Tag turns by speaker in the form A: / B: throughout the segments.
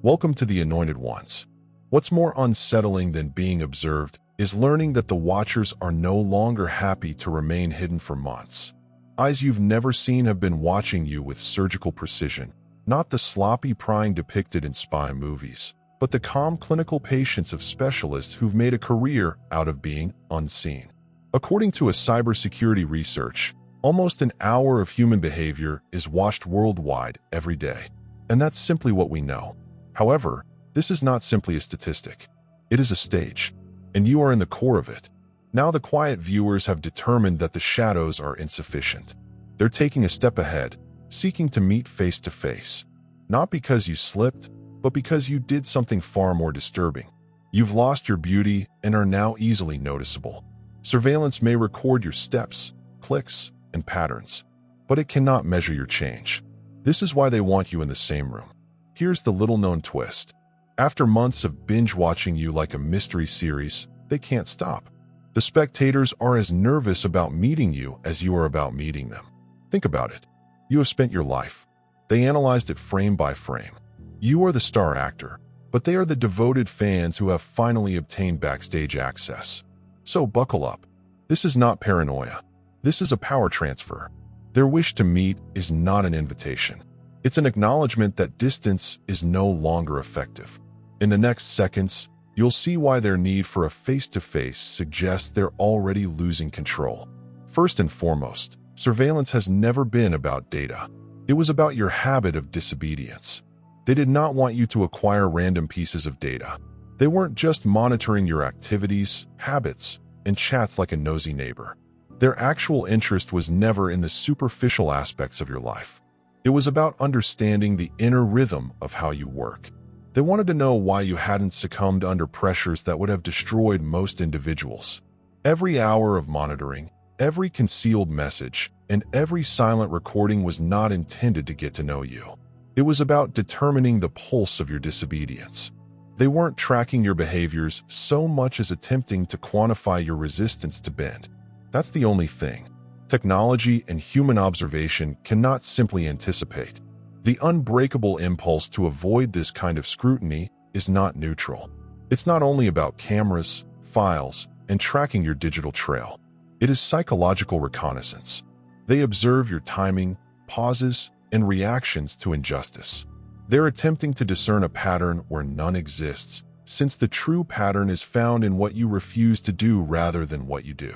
A: Welcome to the Anointed Ones. What's more unsettling than being observed is learning that the watchers are no longer happy to remain hidden for months. Eyes you've never seen have been watching you with surgical precision, not the sloppy prying depicted in spy movies, but the calm clinical patience of specialists who've made a career out of being unseen. According to a cybersecurity research, almost an hour of human behavior is watched worldwide every day. And that's simply what we know. However, this is not simply a statistic. It is a stage, and you are in the core of it. Now the quiet viewers have determined that the shadows are insufficient. They're taking a step ahead, seeking to meet face to face. Not because you slipped, but because you did something far more disturbing. You've lost your beauty and are now easily noticeable. Surveillance may record your steps, clicks, and patterns, but it cannot measure your change. This is why they want you in the same room. Here's the little-known twist. After months of binge-watching you like a mystery series, they can't stop. The spectators are as nervous about meeting you as you are about meeting them. Think about it. You have spent your life. They analyzed it frame by frame. You are the star actor, but they are the devoted fans who have finally obtained backstage access. So buckle up. This is not paranoia. This is a power transfer. Their wish to meet is not an invitation. It's an acknowledgement that distance is no longer effective. In the next seconds, you'll see why their need for a face-to-face suggests they're already losing control. First and foremost, surveillance has never been about data. It was about your habit of disobedience. They did not want you to acquire random pieces of data. They weren't just monitoring your activities, habits, and chats like a nosy neighbor. Their actual interest was never in the superficial aspects of your life. It was about understanding the inner rhythm of how you work. They wanted to know why you hadn't succumbed under pressures that would have destroyed most individuals. Every hour of monitoring, every concealed message, and every silent recording was not intended to get to know you. It was about determining the pulse of your disobedience. They weren't tracking your behaviors so much as attempting to quantify your resistance to bend. That's the only thing. Technology and human observation cannot simply anticipate. The unbreakable impulse to avoid this kind of scrutiny is not neutral. It's not only about cameras, files, and tracking your digital trail. It is psychological reconnaissance. They observe your timing, pauses, and reactions to injustice. They're attempting to discern a pattern where none exists, since the true pattern is found in what you refuse to do rather than what you do.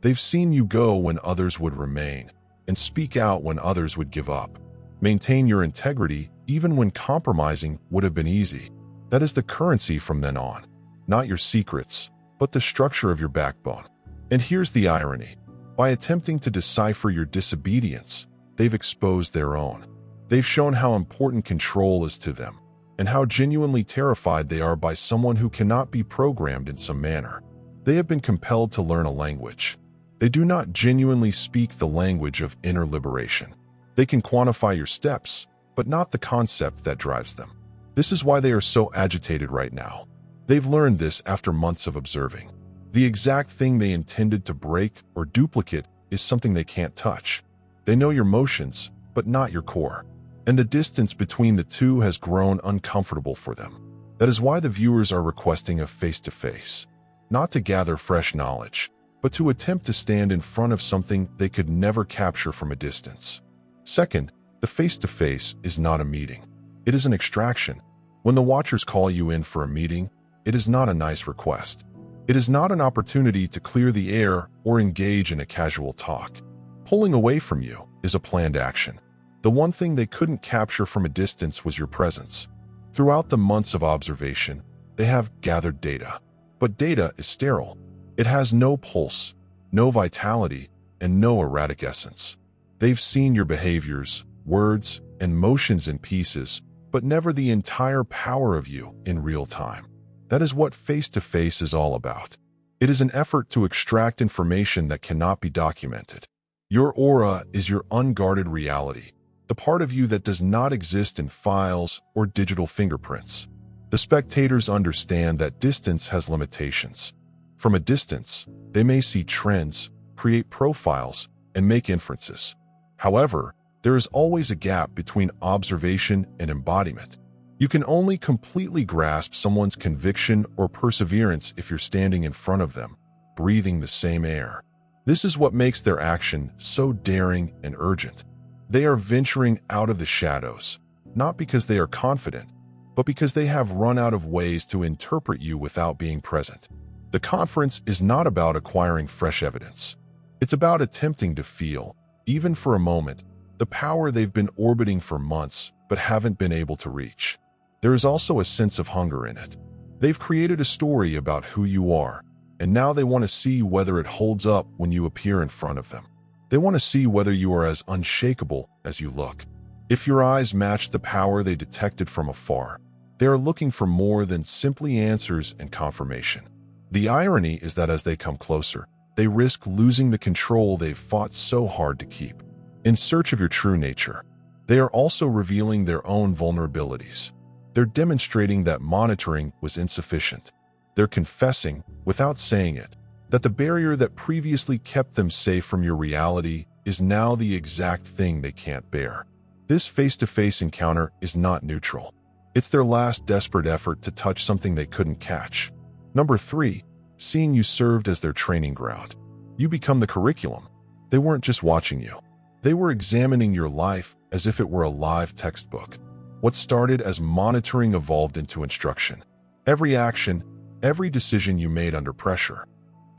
A: They've seen you go when others would remain, and speak out when others would give up. Maintain your integrity even when compromising would have been easy. That is the currency from then on. Not your secrets, but the structure of your backbone. And here's the irony. By attempting to decipher your disobedience, they've exposed their own. They've shown how important control is to them, and how genuinely terrified they are by someone who cannot be programmed in some manner. They have been compelled to learn a language. They do not genuinely speak the language of inner liberation. They can quantify your steps, but not the concept that drives them. This is why they are so agitated right now. They've learned this after months of observing. The exact thing they intended to break or duplicate is something they can't touch. They know your motions, but not your core. And the distance between the two has grown uncomfortable for them. That is why the viewers are requesting a face-to-face. Not to gather fresh knowledge, but to attempt to stand in front of something they could never capture from a distance. Second, the face-to-face is not a meeting. It is an extraction. When the watchers call you in for a meeting, it is not a nice request. It is not an opportunity to clear the air or engage in a casual talk. Pulling away from you is a planned action. The one thing they couldn't capture from a distance was your presence. Throughout the months of observation, they have gathered data. But data is sterile. It has no pulse, no vitality, and no erratic essence. They've seen your behaviors, words, and motions in pieces, but never the entire power of you in real time. That is what face-to-face is all about. It is an effort to extract information that cannot be documented. Your aura is your unguarded reality, the part of you that does not exist in files or digital fingerprints. The spectators understand that distance has limitations. From a distance, they may see trends, create profiles, and make inferences. However, there is always a gap between observation and embodiment. You can only completely grasp someone's conviction or perseverance if you're standing in front of them, breathing the same air. This is what makes their action so daring and urgent. They are venturing out of the shadows, not because they are confident, but because they have run out of ways to interpret you without being present. The conference is not about acquiring fresh evidence. It's about attempting to feel, even for a moment, the power they've been orbiting for months but haven't been able to reach. There is also a sense of hunger in it. They've created a story about who you are, and now they want to see whether it holds up when you appear in front of them. They want to see whether you are as unshakable as you look. If your eyes match the power they detected from afar, they are looking for more than simply answers and confirmation. The irony is that as they come closer, they risk losing the control they've fought so hard to keep. In search of your true nature, they are also revealing their own vulnerabilities. They're demonstrating that monitoring was insufficient. They're confessing, without saying it, that the barrier that previously kept them safe from your reality is now the exact thing they can't bear. This face-to-face encounter is not neutral. It's their last desperate effort to touch something they couldn't catch. Number 3, seeing you served as their training ground. You become the curriculum. They weren't just watching you. They were examining your life as if it were a live textbook. What started as monitoring evolved into instruction. Every action, every decision you made under pressure,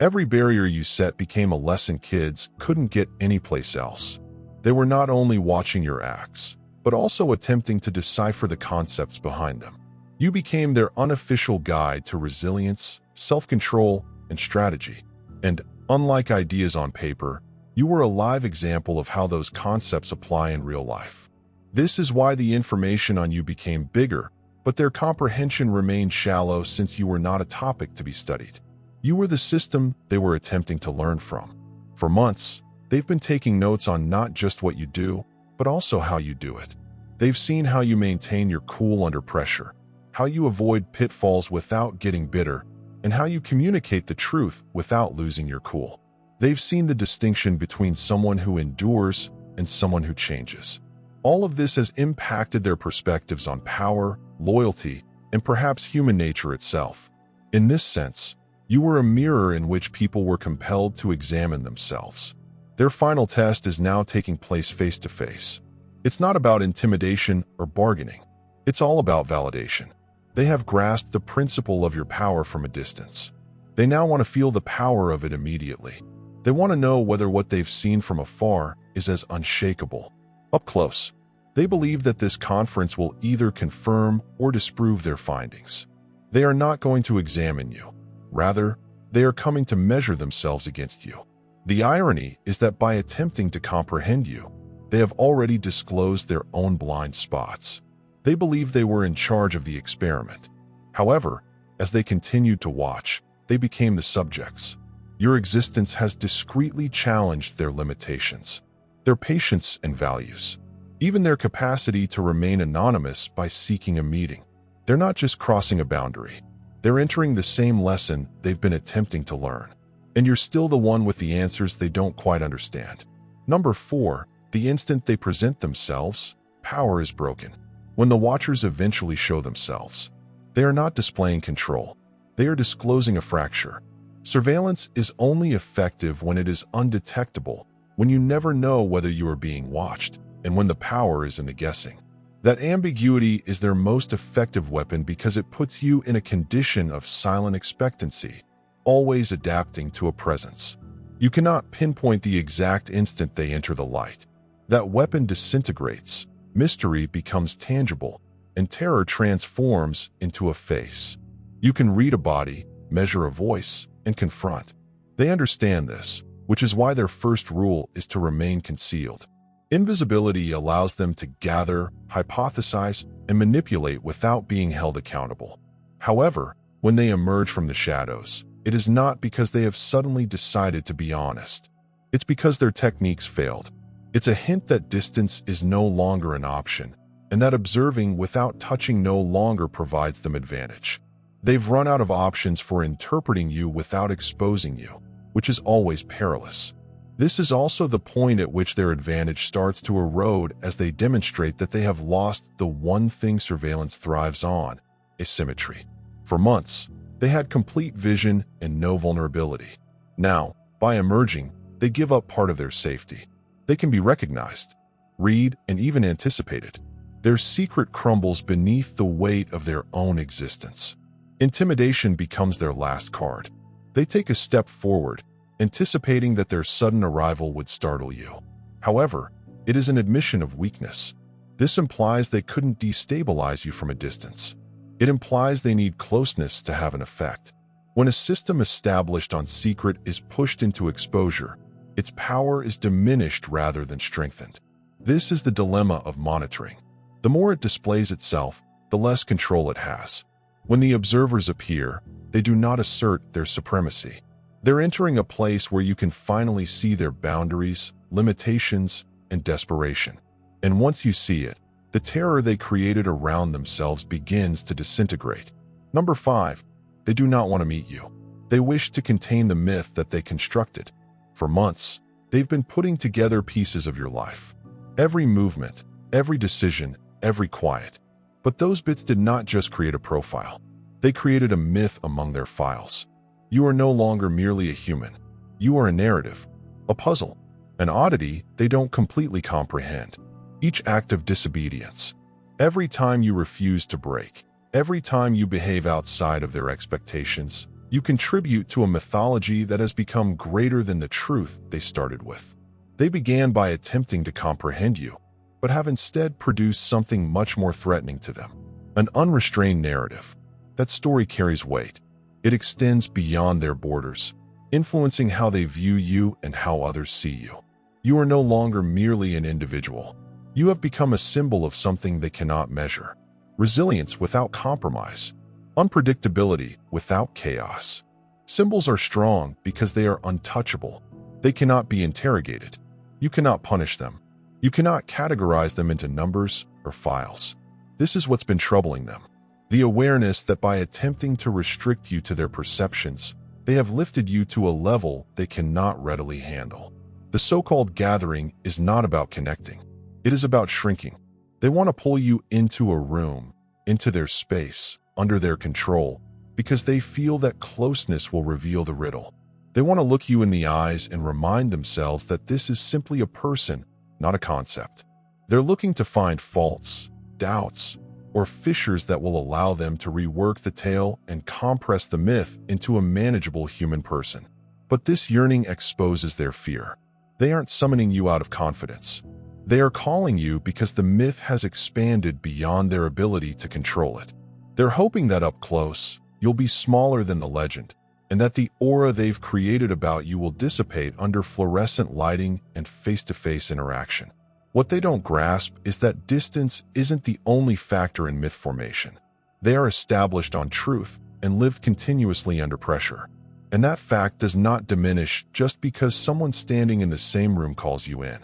A: every barrier you set became a lesson kids couldn't get anyplace else. They were not only watching your acts, but also attempting to decipher the concepts behind them. You became their unofficial guide to resilience, self-control, and strategy. And, unlike ideas on paper, you were a live example of how those concepts apply in real life. This is why the information on you became bigger, but their comprehension remained shallow since you were not a topic to be studied. You were the system they were attempting to learn from. For months, they've been taking notes on not just what you do, but also how you do it. They've seen how you maintain your cool under pressure, how you avoid pitfalls without getting bitter, and how you communicate the truth without losing your cool. They've seen the distinction between someone who endures and someone who changes. All of this has impacted their perspectives on power, loyalty, and perhaps human nature itself. In this sense, you were a mirror in which people were compelled to examine themselves. Their final test is now taking place face to face. It's not about intimidation or bargaining. It's all about validation. They have grasped the principle of your power from a distance. They now want to feel the power of it immediately. They want to know whether what they've seen from afar is as unshakable. Up close, they believe that this conference will either confirm or disprove their findings. They are not going to examine you. Rather, they are coming to measure themselves against you. The irony is that by attempting to comprehend you, they have already disclosed their own blind spots. They believed they were in charge of the experiment. However, as they continued to watch, they became the subjects. Your existence has discreetly challenged their limitations, their patience and values, even their capacity to remain anonymous by seeking a meeting. They're not just crossing a boundary. They're entering the same lesson they've been attempting to learn. And you're still the one with the answers they don't quite understand. Number 4, the instant they present themselves, power is broken. When the watchers eventually show themselves, they are not displaying control. They are disclosing a fracture. Surveillance is only effective when it is undetectable, when you never know whether you are being watched, and when the power is in the guessing. That ambiguity is their most effective weapon because it puts you in a condition of silent expectancy, always adapting to a presence. You cannot pinpoint the exact instant they enter the light. That weapon disintegrates, mystery becomes tangible, and terror transforms into a face. You can read a body, measure a voice, and confront. They understand this, which is why their first rule is to remain concealed. Invisibility allows them to gather, hypothesize, and manipulate without being held accountable. However, when they emerge from the shadows, it is not because they have suddenly decided to be honest. It's because their techniques failed. It's a hint that distance is no longer an option, and that observing without touching no longer provides them advantage. They've run out of options for interpreting you without exposing you, which is always perilous. This is also the point at which their advantage starts to erode as they demonstrate that they have lost the one thing surveillance thrives on: asymmetry. For months, they had complete vision and no vulnerability. Now, by emerging, they give up part of their safety. They can be recognized, read, and even anticipated. Their secret crumbles beneath the weight of their own existence. Intimidation becomes their last card. They take a step forward, anticipating that their sudden arrival would startle you. However, it is an admission of weakness. This implies they couldn't destabilize you from a distance. It implies they need closeness to have an effect. When a system established on secret is pushed into exposure, its power is diminished rather than strengthened. This is the dilemma of monitoring. The more it displays itself, the less control it has. When the observers appear, they do not assert their supremacy. They're entering a place where you can finally see their boundaries, limitations, and desperation. And once you see it, the terror they created around themselves begins to disintegrate. Number 5. They do not want to meet you. They wish to contain the myth that they constructed. For months, they've been putting together pieces of your life. Every movement, every decision, every quiet. But those bits did not just create a profile. They created a myth among their files. You are no longer merely a human. You are a narrative, a puzzle, an oddity they don't completely comprehend. Each act of disobedience, every time you refuse to break, every time you behave outside of their expectations, you contribute to a mythology that has become greater than the truth they started with. They began by attempting to comprehend you, but have instead produced something much more threatening to them: an unrestrained narrative. That story carries weight. It extends beyond their borders, influencing how they view you and how others see you. You are no longer merely an individual. You have become a symbol of something they cannot measure: resilience without compromise, unpredictability without chaos. Symbols are strong because they are untouchable. They cannot be interrogated. You cannot punish them. You cannot categorize them into numbers or files. This is what's been troubling them: the awareness that by attempting to restrict you to their perceptions, they have lifted you to a level they cannot readily handle. The so-called gathering is not about connecting. It is about shrinking. They want to pull you into a room, into their space, under their control, because they feel that closeness will reveal the riddle. They want to look you in the eyes and remind themselves that this is simply a person, not a concept. They're looking to find faults, doubts, or fissures that will allow them to rework the tale and compress the myth into a manageable human person. But this yearning exposes their fear. They aren't summoning you out of confidence. They are calling you because the myth has expanded beyond their ability to control it. They're hoping that up close, you'll be smaller than the legend, and that the aura they've created about you will dissipate under fluorescent lighting and face-to-face interaction. What they don't grasp is that distance isn't the only factor in myth formation. They are established on truth and live continuously under pressure. And that fact does not diminish just because someone standing in the same room calls you in.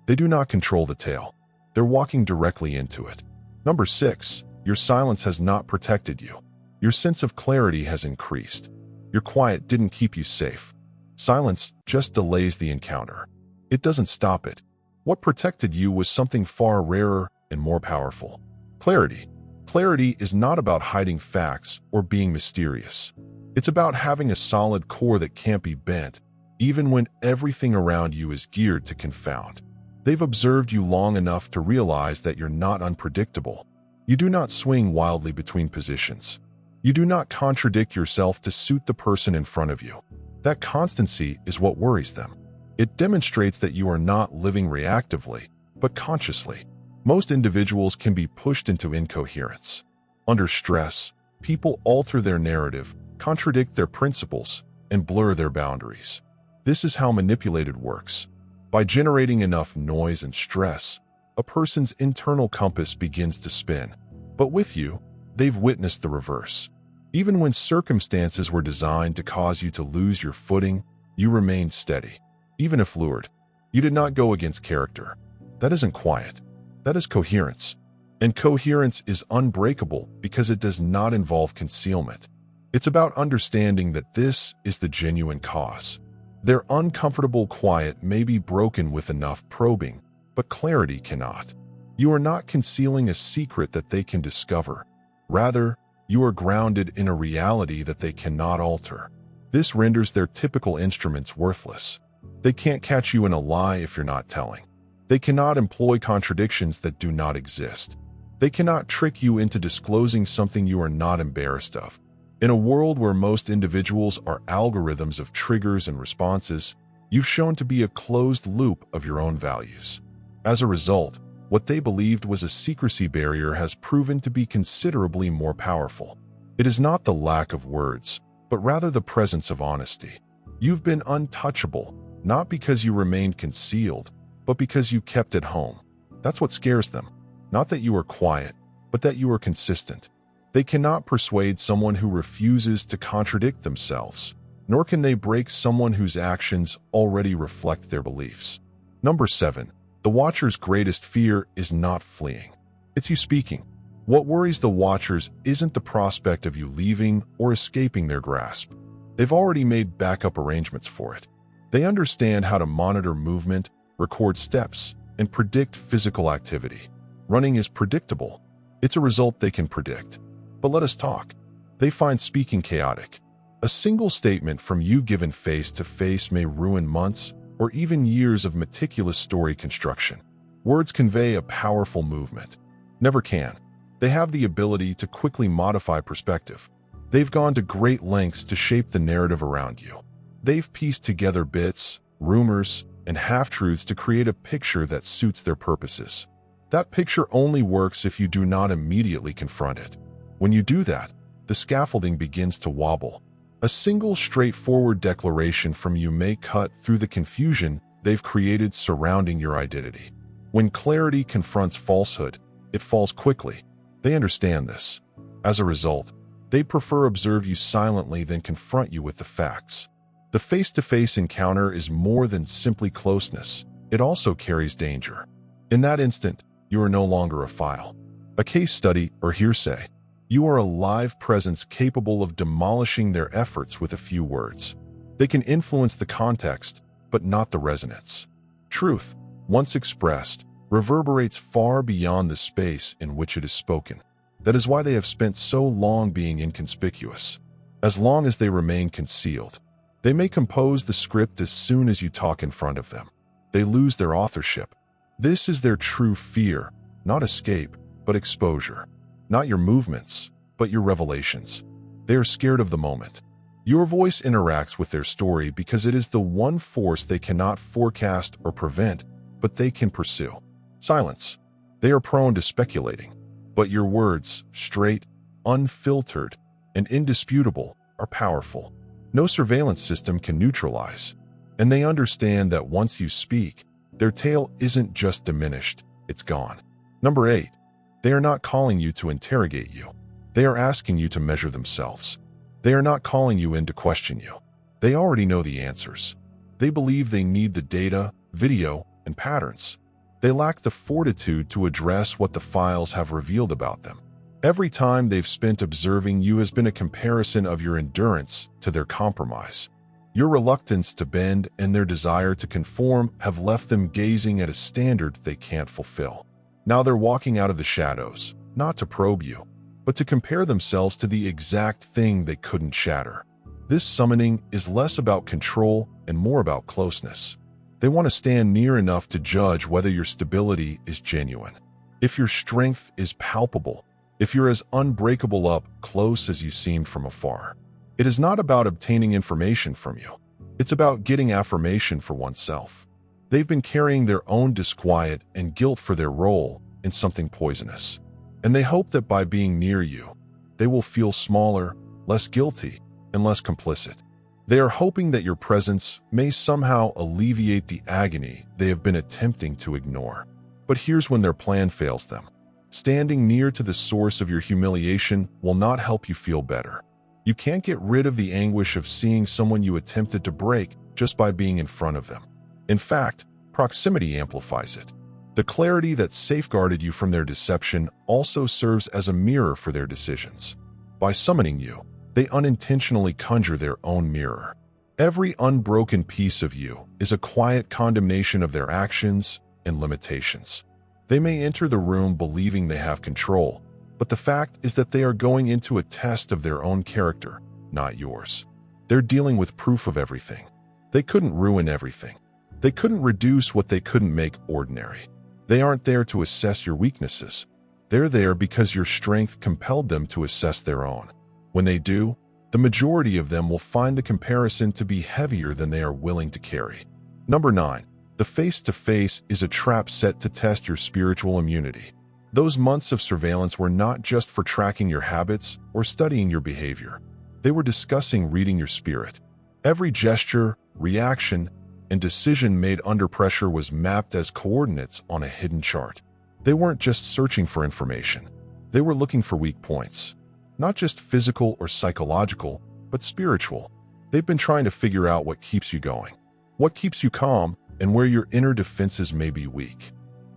A: They do not control the tale. They're walking directly into it. Number 6, your silence has not protected you. Your sense of clarity has increased. Your quiet didn't keep you safe. Silence just delays the encounter. It doesn't stop it. What protected you was something far rarer and more powerful: clarity. Clarity is not about hiding facts or being mysterious. It's about having a solid core that can't be bent, even when everything around you is geared to confound. They've observed you long enough to realize that you're not unpredictable. You do not swing wildly between positions. You do not contradict yourself to suit the person in front of you. That constancy is what worries them. It demonstrates that you are not living reactively, but consciously. Most individuals can be pushed into incoherence. Under stress, people alter their narrative, contradict their principles, and blur their boundaries. This is how manipulated works. By generating enough noise and stress, a person's internal compass begins to spin. But with you, they've witnessed the reverse. Even when circumstances were designed to cause you to lose your footing, you remained steady. Even if lured, you did not go against character. That isn't quiet. That is coherence. And coherence is unbreakable because it does not involve concealment. It's about understanding that this is the genuine cause. Their uncomfortable quiet may be broken with enough probing, but clarity cannot. You are not concealing a secret that they can discover. Rather, you are grounded in a reality that they cannot alter. This renders their typical instruments worthless. They can't catch you in a lie if you're not telling. They cannot employ contradictions that do not exist. They cannot trick you into disclosing something you are not embarrassed of. In a world where most individuals are algorithms of triggers and responses, you've shown to be a closed loop of your own values. As a result, what they believed was a secrecy barrier has proven to be considerably more powerful. It is not the lack of words, but rather the presence of honesty. You've been untouchable, not because you remained concealed, but because you kept it home. That's what scares them. Not that you were quiet, but that you were consistent. They cannot persuade someone who refuses to contradict themselves, nor can they break someone whose actions already reflect their beliefs. Number 7. The Watcher's greatest fear is not fleeing. It's you speaking. What worries the Watchers isn't the prospect of you leaving or escaping their grasp. They've already made backup arrangements for it. They understand how to monitor movement, record steps, and predict physical activity. Running is predictable. It's a result they can predict. But let us talk. They find speaking chaotic. A single statement from you given face to face may ruin months or even years of meticulous story construction. Words convey a powerful movement. Never can. They have the ability to quickly modify perspective. They've gone to great lengths to shape the narrative around you. They've pieced together bits, rumors, and half-truths to create a picture that suits their purposes. That picture only works if you do not immediately confront it. When you do that, the scaffolding begins to wobble. A single straightforward declaration from you may cut through the confusion they've created surrounding your identity. When clarity confronts falsehood, it falls quickly. They understand this. As a result, they prefer observe you silently than confront you with the facts. The face-to-face encounter is more than simply closeness. It also carries danger. In that instant, you are no longer a file, a case study, or hearsay. You are a live presence capable of demolishing their efforts with a few words. They can influence the context, but not the resonance. Truth, once expressed, reverberates far beyond the space in which it is spoken. That is why they have spent so long being inconspicuous. As long as they remain concealed, they may compose the script as soon as you talk in front of them. They lose their authorship. This is their true fear, not escape, but exposure. Not your movements, but your revelations. They are scared of the moment. Your voice interacts with their story because it is the one force they cannot forecast or prevent, but they can pursue. Silence. They are prone to speculating. But your words, straight, unfiltered, and indisputable, are powerful. No surveillance system can neutralize. And they understand that once you speak, their tale isn't just diminished, it's gone. Number 8. They are not calling you to interrogate you. They are asking you to measure themselves. They are not calling you in to question you. They already know the answers. They believe they need the data, video, and patterns. They lack the fortitude to address what the files have revealed about them. Every time they've spent observing you has been a comparison of your endurance to their compromise. Your reluctance to bend and their desire to conform have left them gazing at a standard they can't fulfill. Now they're walking out of the shadows, not to probe you, but to compare themselves to the exact thing they couldn't shatter. This summoning is less about control and more about closeness. They want to stand near enough to judge whether your stability is genuine, if your strength is palpable, if you're as unbreakable up close as you seemed from afar. It is not about obtaining information from you. It's about getting affirmation for oneself. They've been carrying their own disquiet and guilt for their role in something poisonous. And they hope that by being near you, they will feel smaller, less guilty, and less complicit. They are hoping that your presence may somehow alleviate the agony they have been attempting to ignore. But here's when their plan fails them. Standing near to the source of your humiliation will not help you feel better. You can't get rid of the anguish of seeing someone you attempted to break just by being in front of them. In fact, proximity amplifies it. The clarity that safeguarded you from their deception also serves as a mirror for their decisions. By summoning you, they unintentionally conjure their own mirror. Every unbroken piece of you is a quiet condemnation of their actions and limitations. They may enter the room believing they have control, but the fact is that they are going into a test of their own character, not yours. They're dealing with proof of everything. They couldn't ruin everything. They couldn't reduce what they couldn't make ordinary. They aren't there to assess your weaknesses. They're there because your strength compelled them to assess their own. When they do, the majority of them will find the comparison to be heavier than they are willing to carry. Number 9. The face-to-face is a trap set to test your spiritual immunity. Those months of surveillance were not just for tracking your habits or studying your behavior. They were discussing reading your spirit. Every gesture, reaction, and decision made under pressure was mapped as coordinates on a hidden chart. They weren't just searching for information. They were looking for weak points. Not just physical or psychological, but spiritual. They've been trying to figure out what keeps you going, what keeps you calm, and where your inner defenses may be weak.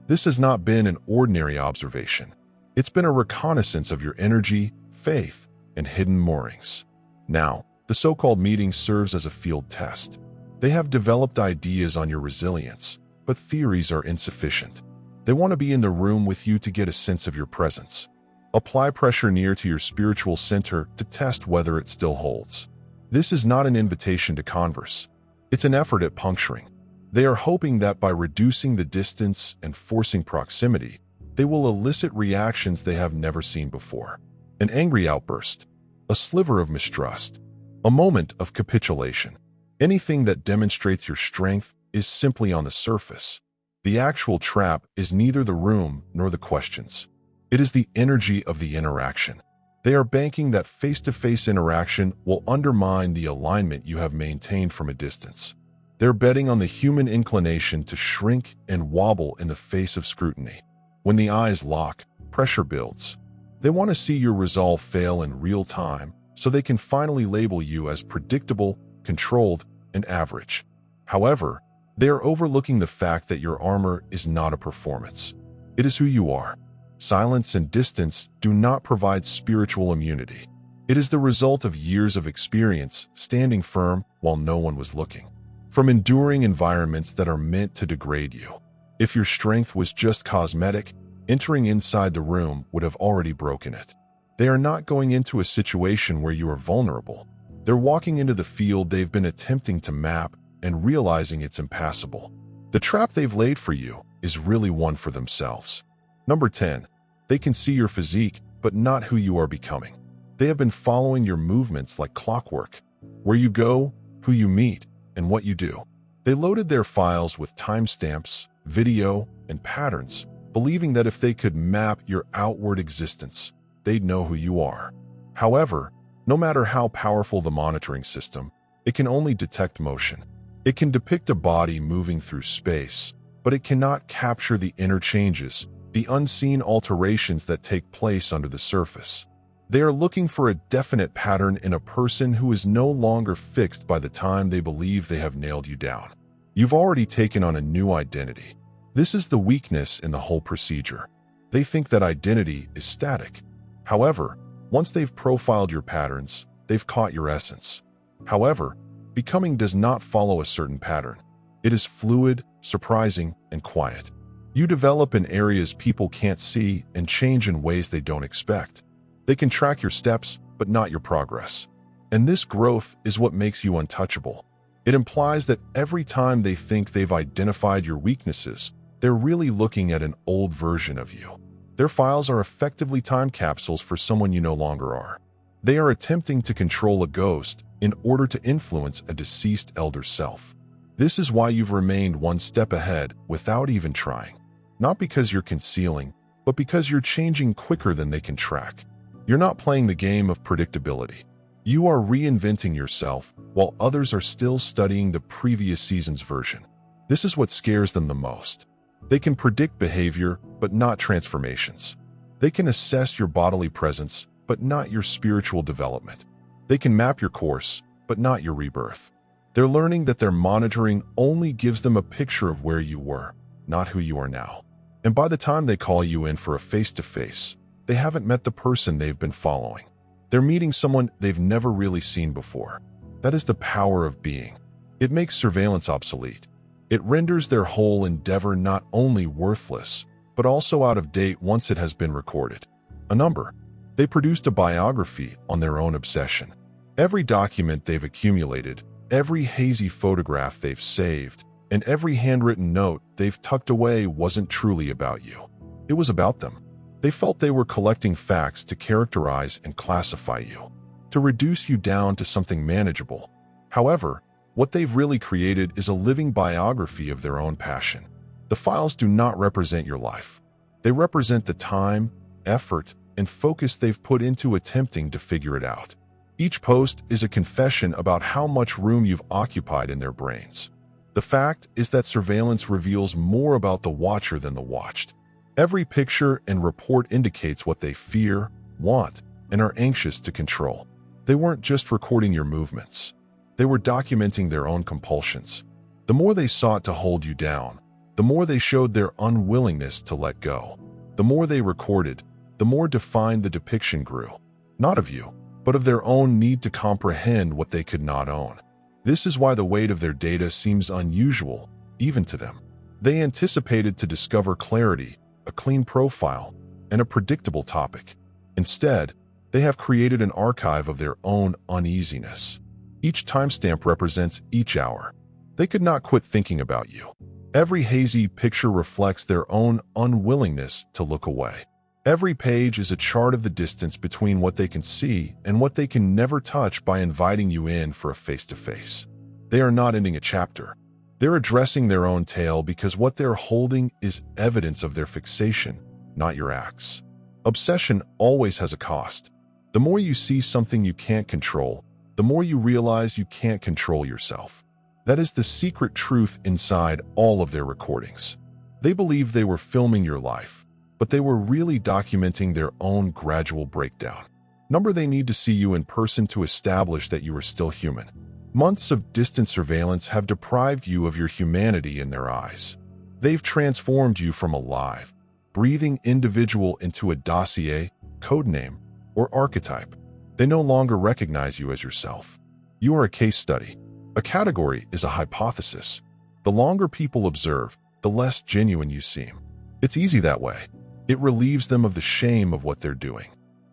A: This has not been an ordinary observation. It's been a reconnaissance of your energy, faith, and hidden moorings. Now, the so-called meeting serves as a field test. They have developed ideas on your resilience, but theories are insufficient. They want to be in the room with you to get a sense of your presence. Apply pressure near to your spiritual center to test whether it still holds. This is not an invitation to converse. It's an effort at puncturing. They are hoping that by reducing the distance and forcing proximity, they will elicit reactions they have never seen before. An angry outburst, a sliver of mistrust, a moment of capitulation. Anything that demonstrates your strength is simply on the surface. The actual trap is neither the room nor the questions. It is the energy of the interaction. They are banking that face-to-face interaction will undermine the alignment you have maintained from a distance. They're betting on the human inclination to shrink and wobble in the face of scrutiny. When the eyes lock, pressure builds. They want to see your resolve fail in real time so they can finally label you as predictable, controlled, and average. However, they are overlooking the fact that your armor is not a performance. It is who you are. Silence and distance do not provide spiritual immunity. It is the result of years of experience standing firm while no one was looking. From enduring environments that are meant to degrade you. If your strength was just cosmetic, entering inside the room would have already broken it. They are not going into a situation where you are vulnerable. They're walking into the field they've been attempting to map and realizing it's impassable. The trap they've laid for you is really one for themselves. Number 10. They can see your physique, but not who you are becoming. They have been following your movements like clockwork. Where you go, who you meet, and what you do. They loaded their files with timestamps, video, and patterns, believing that if they could map your outward existence, they'd know who you are. However, no matter how powerful the monitoring system, it can only detect motion. It can depict a body moving through space, but it cannot capture the inner changes, the unseen alterations that take place under the surface. They are looking for a definite pattern in a person who is no longer fixed by the time they believe they have nailed you down. You've already taken on a new identity. This is the weakness in the whole procedure. They think that identity is static. However, once they've profiled your patterns, they've caught your essence. However, becoming does not follow a certain pattern. It is fluid, surprising, and quiet. You develop in areas people can't see and change in ways they don't expect. They can track your steps, but not your progress. And this growth is what makes you untouchable. It implies that every time they think they've identified your weaknesses, they're really looking at an old version of you. Their files are effectively time capsules for someone you no longer are. They are attempting to control a ghost in order to influence a deceased elder self. This is why you've remained one step ahead without even trying. Not because you're concealing, but because you're changing quicker than they can track. You're not playing the game of predictability. You are reinventing yourself while others are still studying the previous season's version. This is what scares them the most. They can predict behavior, but not transformations. They can assess your bodily presence, but not your spiritual development. They can map your course, but not your rebirth. They're learning that their monitoring only gives them a picture of where you were, not who you are now. And by the time they call you in for a face-to-face, they haven't met the person they've been following. They're meeting someone they've never really seen before. That is the power of being. It makes surveillance obsolete. It renders their whole endeavor not only worthless, but also out of date once it has been recorded. A number. They produced a biography on their own obsession. Every document they've accumulated, every hazy photograph they've saved, and every handwritten note they've tucked away wasn't truly about you. It was about them. They felt they were collecting facts to characterize and classify you, to reduce you down to something manageable. However, what they've really created is a living biography of their own passion. The files do not represent your life. They represent the time, effort, and focus they've put into attempting to figure it out. Each post is a confession about how much room you've occupied in their brains. The fact is that surveillance reveals more about the watcher than the watched. Every picture and report indicates what they fear, want, and are anxious to control. They weren't just recording your movements. They were documenting their own compulsions. The more they sought to hold you down, the more they showed their unwillingness to let go. The more they recorded, the more defined the depiction grew. Not of you, but of their own need to comprehend what they could not own. This is why the weight of their data seems unusual, even to them. They anticipated to discover clarity, a clean profile, and a predictable topic. Instead, they have created an archive of their own uneasiness. Each timestamp represents each hour. They could not quit thinking about you. Every hazy picture reflects their own unwillingness to look away. Every page is a chart of the distance between what they can see and what they can never touch by inviting you in for a face-to-face. They are not ending a chapter. They're addressing their own tale because what they're holding is evidence of their fixation, not your acts. Obsession always has a cost. The more you see something you can't control, the more you realize you can't control yourself. That is the secret truth inside all of their recordings. They believed they were filming your life, but they were really documenting their own gradual breakdown. Number, they need to see you in person to establish that you are still human. Months of distant surveillance have deprived you of your humanity in their eyes. They've transformed you from a live, breathing individual into a dossier, codename, or archetype. They no longer recognize you as yourself. You are a case study. A category is a hypothesis. The longer people observe, the less genuine you seem. It's easy that way. It relieves them of the shame of what they're doing.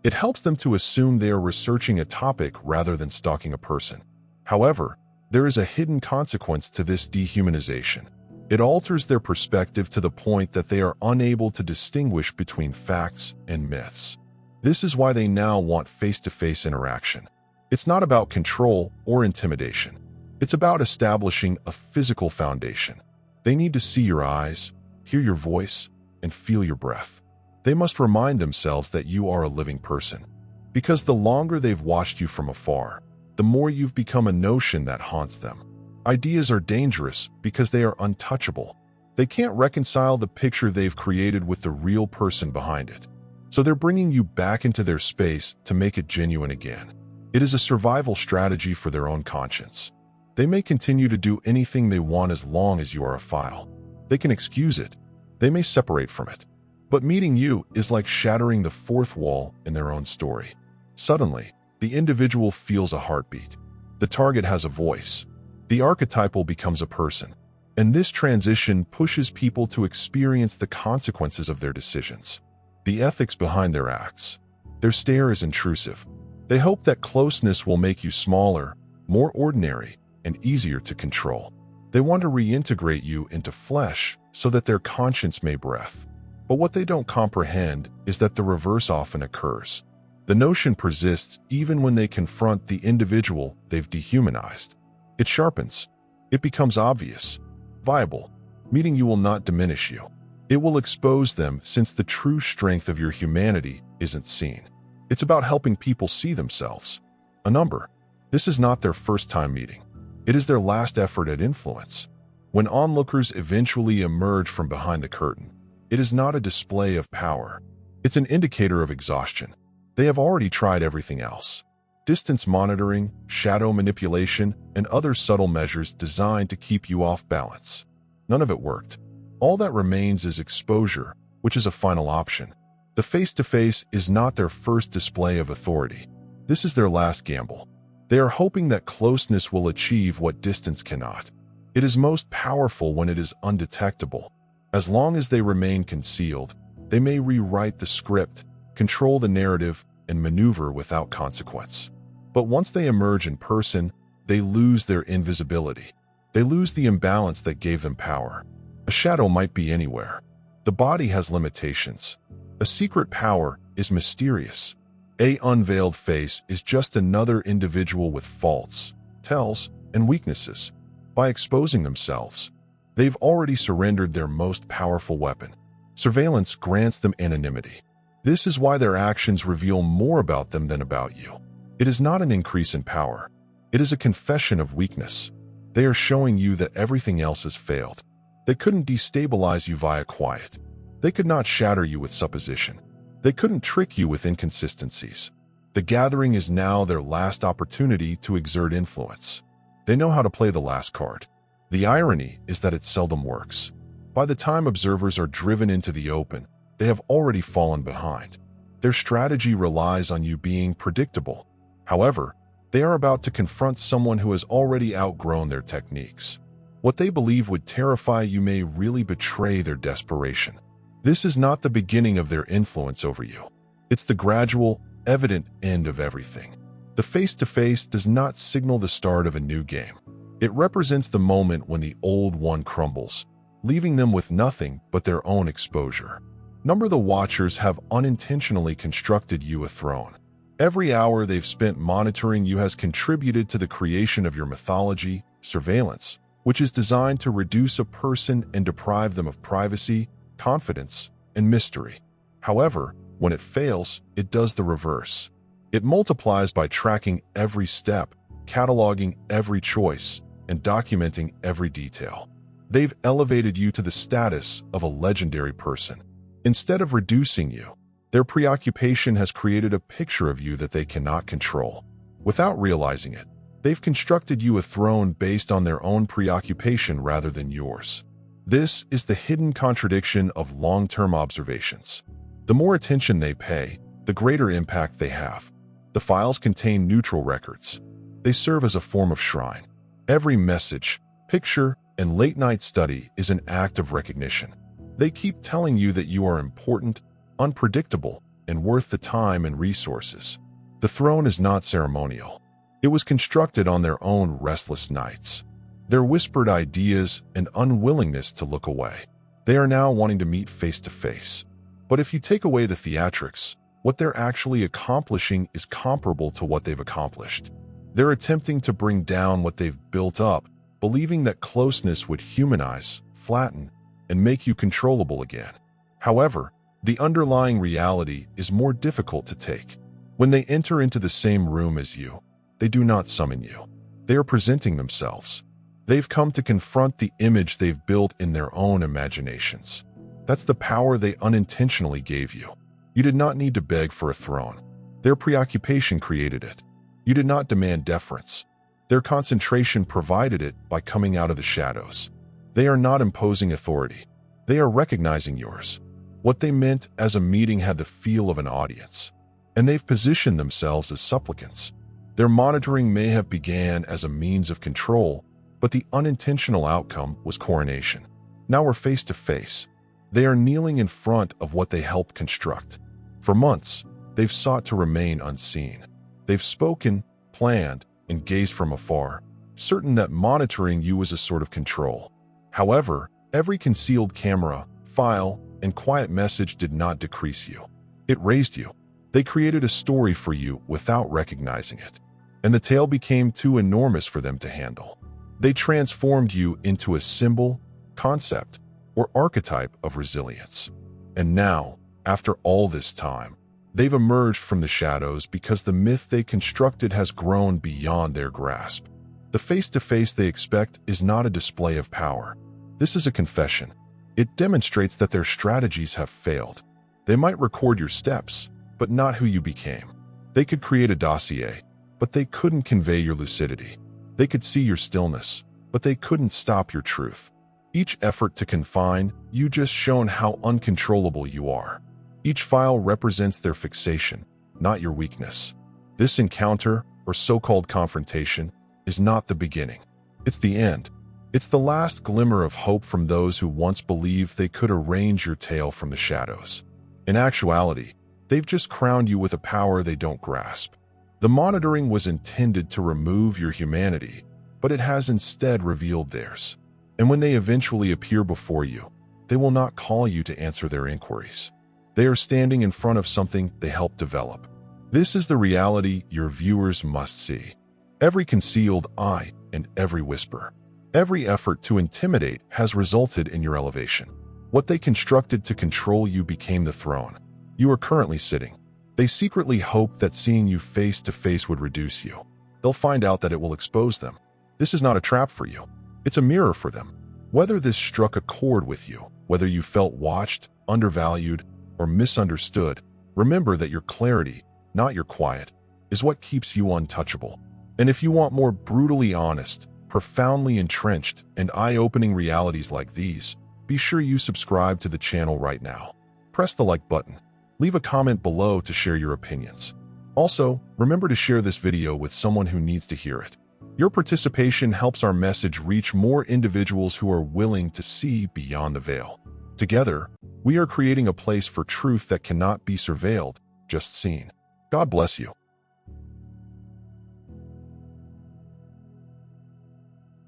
A: It helps them to assume they are researching a topic rather than stalking a person. However, there is a hidden consequence to this dehumanization. It alters their perspective to the point that they are unable to distinguish between facts and myths. This is why they now want face-to-face interaction. It's not about control or intimidation. It's about establishing a physical foundation. They need to see your eyes, hear your voice, and feel your breath. They must remind themselves that you are a living person. Because the longer they've watched you from afar, the more you've become a notion that haunts them. Ideas are dangerous because they are untouchable. They can't reconcile the picture they've created with the real person behind it. So they're bringing you back into their space to make it genuine again. It is a survival strategy for their own conscience. They may continue to do anything they want as long as you are a file. They can excuse it. They may separate from it. But meeting you is like shattering the fourth wall in their own story. Suddenly, the individual feels a heartbeat. The target has a voice. The archetypal becomes a person. And this transition pushes people to experience the consequences of their decisions. The ethics behind their acts. Their stare is intrusive. They hope that closeness will make you smaller, more ordinary, and easier to control. They want to reintegrate you into flesh so that their conscience may breath. But what they don't comprehend is that the reverse often occurs. The notion persists even when they confront the individual they've dehumanized. It sharpens. It becomes obvious, viable. Meeting you will not diminish you. It will expose them, since the true strength of your humanity isn't seen. It's about helping people see themselves. A number. This is not their first time meeting. It is their last effort at influence. When onlookers eventually emerge from behind the curtain, it is not a display of power. It's an indicator of exhaustion. They have already tried everything else. Distance monitoring, shadow manipulation, and other subtle measures designed to keep you off balance. None of it worked. All that remains is exposure, which is a final option. The face-to-face is not their first display of authority. This is their last gamble. They are hoping that closeness will achieve what distance cannot. It is most powerful when it is undetectable. As long as they remain concealed, they may rewrite the script, control the narrative, and maneuver without consequence. But once they emerge in person, they lose their invisibility. They lose the imbalance that gave them power. A shadow might be anywhere. The body has limitations. A secret power is mysterious. An unveiled face is just another individual with faults, tells, and weaknesses. By exposing themselves, they've already surrendered their most powerful weapon. Surveillance grants them anonymity. This is why their actions reveal more about them than about you. It is not an increase in power. It is a confession of weakness. They are showing you that everything else has failed. They couldn't destabilize you via quiet. They could not shatter you with supposition. They couldn't trick you with inconsistencies. The gathering is now their last opportunity to exert influence. They know how to play the last card. The irony is that it seldom works. By the time observers are driven into the open, they have already fallen behind. Their strategy relies on you being predictable. However, they are about to confront someone who has already outgrown their techniques. What they believe would terrify you may really betray their desperation. This is not the beginning of their influence over you. It's the gradual, evident end of everything. The face-to-face does not signal the start of a new game. It represents the moment when the old one crumbles, leaving them with nothing but their own exposure. The Watchers have unintentionally constructed you a throne. Every hour they've spent monitoring you has contributed to the creation of your mythology, surveillance, which is designed to reduce a person and deprive them of privacy, confidence, and mystery. However, when it fails, it does the reverse. It multiplies by tracking every step, cataloging every choice, and documenting every detail. They've elevated you to the status of a legendary person. Instead of reducing you, their preoccupation has created a picture of you that they cannot control. Without realizing it, they've constructed you a throne based on their own preoccupation rather than yours. This is the hidden contradiction of long-term observations. The more attention they pay, the greater impact they have. The files contain neutral records. They serve as a form of shrine. Every message, picture, and late-night study is an act of recognition. They keep telling you that you are important, unpredictable, and worth the time and resources. The throne is not ceremonial. It was constructed on their own restless nights. Their whispered ideas and unwillingness to look away. They are now wanting to meet face to face. But if you take away the theatrics, what they're actually accomplishing is comparable to what they've accomplished. They're attempting to bring down what they've built up, believing that closeness would humanize, flatten, and make you controllable again. However, the underlying reality is more difficult to take. When they enter into the same room as you, they do not summon you. They are presenting themselves. They've come to confront the image they've built in their own imaginations. That's the power they unintentionally gave you. You did not need to beg for a throne. Their preoccupation created it. You did not demand deference. Their concentration provided it by coming out of the shadows. They are not imposing authority. They are recognizing yours. What they meant as a meeting had the feel of an audience. And they've positioned themselves as supplicants. Their monitoring may have began as a means of control, but the unintentional outcome was coronation. Now we're face to face. They are kneeling in front of what they helped construct. For months, they've sought to remain unseen. They've spoken, planned, and gazed from afar, certain that monitoring you was a sort of control. However, every concealed camera, file, and quiet message did not decrease you. It raised you. They created a story for you without recognizing it. And the tale became too enormous for them to handle. They transformed you into a symbol, concept, or archetype of resilience. And now, after all this time, they've emerged from the shadows because the myth they constructed has grown beyond their grasp. The face-to-face they expect is not a display of power. This is a confession. It demonstrates that their strategies have failed. They might record your steps, but not who you became. They could create a dossier, but they couldn't convey your lucidity. They could see your stillness, but they couldn't stop your truth. Each effort to confine you just shown how uncontrollable you are. Each file represents their fixation, not your weakness. This encounter, or so-called confrontation, is not the beginning. It's the end. It's the last glimmer of hope from those who once believed they could arrange your tale from the shadows. In actuality, they've just crowned you with a power they don't grasp. The monitoring was intended to remove your humanity, but it has instead revealed theirs. And when they eventually appear before you, they will not call you to answer their inquiries. They are standing in front of something they helped develop. This is the reality your viewers must see. Every concealed eye and every whisper, every effort to intimidate has resulted in your elevation. What they constructed to control you became the throne you are currently sitting. They secretly hoped that seeing you face to face would reduce you. They'll find out that it will expose them. This is not a trap for you. It's a mirror for them. Whether this struck a chord with you, whether you felt watched, undervalued, or misunderstood, remember that your clarity, not your quiet, is what keeps you untouchable. And if you want more brutally honest, profoundly entrenched, and eye-opening realities like these, be sure you subscribe to the channel right now. Press the like button. Leave a comment below to share your opinions. Also, remember to share this video with someone who needs to hear it. Your participation helps our message reach more individuals who are willing to see beyond the veil. Together, we are creating a place for truth that cannot be surveilled, just seen. God bless you.